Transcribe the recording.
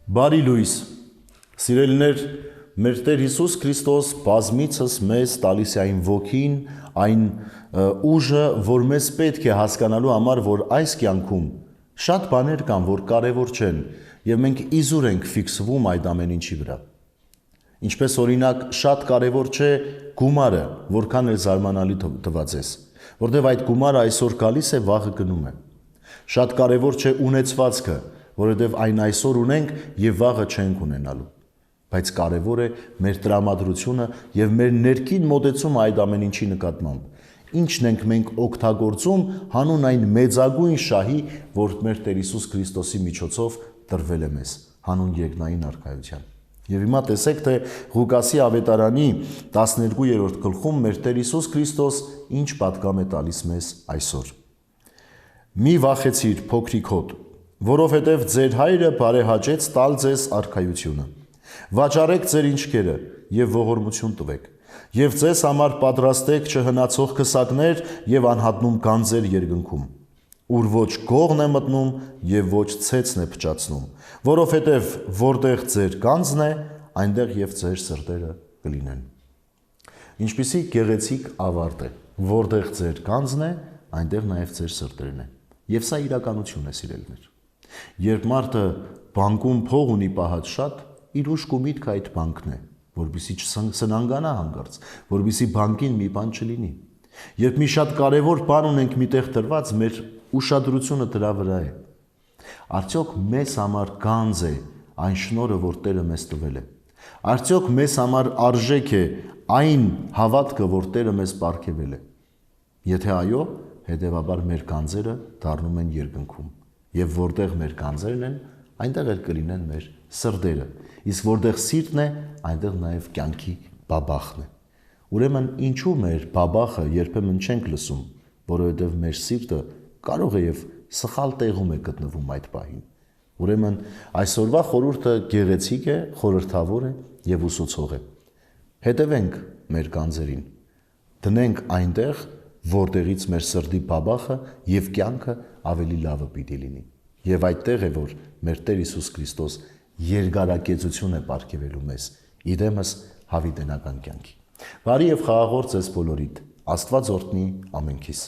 Բարի լույս, սիրելիներ, մեր Տեր Հիսուս Քրիստոս բազմիցս մեզ տալիս է այն ոգին, այն ուժը, որ մեզ պետք է հասկանալու համար, որ այս կյանքում շատ բաներ կան, որ կարևոր չեն, եւ մենք իզուր ենք ֆիքսվում այդ ամեն ինչի վրա։ Ինչպես օրինակ, շատ կարևոր չէ գումարը, որքան էլ զարմանալի թվա ձեզ, որտեղ այդ գումարը այսօր գալիս է, վաղը գնում է։ Շատ կարևոր չէ ունեցվածքը, որովհետև այն այսօր ունենք եւ վաղը չենք ունենալու։ Բայց կարևոր է մեր տրամադրությունը եւ մեր ներքին մոտեցումը այդ ամեն ինչի նկատմամբ։ Ինչն ենք մենք օգտագործում հանուն այն մեծագույն շահի, որ մեր Տեր Հիսուս Քրիստոսի միջոցով տրվել է մեզ, հանուն երկնային արքայության։ Եվ հիմա տեսեք, թե Ղուկասի ավետարանի 12-րդ գլխում մեր Տեր Հիսուս Քրիստոս ինչ պատգամ է տալիս մեզ այսօր։ Մի վախեցիր, փոքրիկ հոտ, որովհետև ձեր հայրը բարեհաճեց տալ ձեզ արքայությունը։ Վաճառեք ձեր ինչքերը եւ ողորմություն տվեք, եւ ձեզ համար պատրաստեք չհնացող քսակներ եւ անհատնում գանձեր երկնքում, ուր ոչ գողն է մտնում եւ ոչ ցեցն է փճացնում, որովհետև որտեղ ձեր գանձն է, այնտեղ եւ ձեր սրտերը կլինեն։ Ինչպիսի գեղեցիկ ավարտ է, որտեղ ձեր գանձն է, այնտեղ նաեւ ձեր սրտերն են։ Եվ սա իրականություն է, սիրելիներ։ Երբ մարդը բանկում փող ունի պահած շատ, իր ուշք ու միտքը այդ բանկն է, որպեսզի չսնանգանա հանկարծ, որպեսզի բանկին մի բան չլինի։ Երբ մի շատ կարևոր բան ունենք միտեղ դրված, մեր ուշադրությունը դրա վրա է։ Արդյոք մեզ համար գանձ է այն շնորհը, որ Տերը մեզ տվել է։ Արդյոք մեզ համար արժեք է այն հավատքը, որ Տերը մեզ պարգևել է։ Եթե այո, հետևաբար մեր գանձերը դառնում են երկնքում, եւ որտեղ մեր գանձերն են, այնտեղ էլ կլինեն մեր սրտերը, իսկ որտեղ սիրտն է, այնտեղ նաեւ կյանքի բաբախն է։ Ուրեմն ինչու մեր բաբախը երբեմն չենք լսում, որովհետեւ մեր սիրտը կարող է եւ սխալ տեղում է գտնվում այդ պահին։ Ուրեմն այսօրվա խորհուրդը գեղեցիկ է, խորհրդավոր է եւ ուսուցող է։ Հետևենք մեր գանձերին, դնենք այնտեղ, որտեղից մեր սրտի բաբախը եւ կյանքը ավելի լավը պիտի լինի։ Եվ այդտեղ է, որ մեր Տեր Հիսուս Քրիստոս երկարակեցություն է պարգևելու մեզ, իդեմս հավիտենական կյանքի։ Բարի եւ խաղաղ օր ձեզ բոլորիդ, Աստված օրհնի ամենքիս։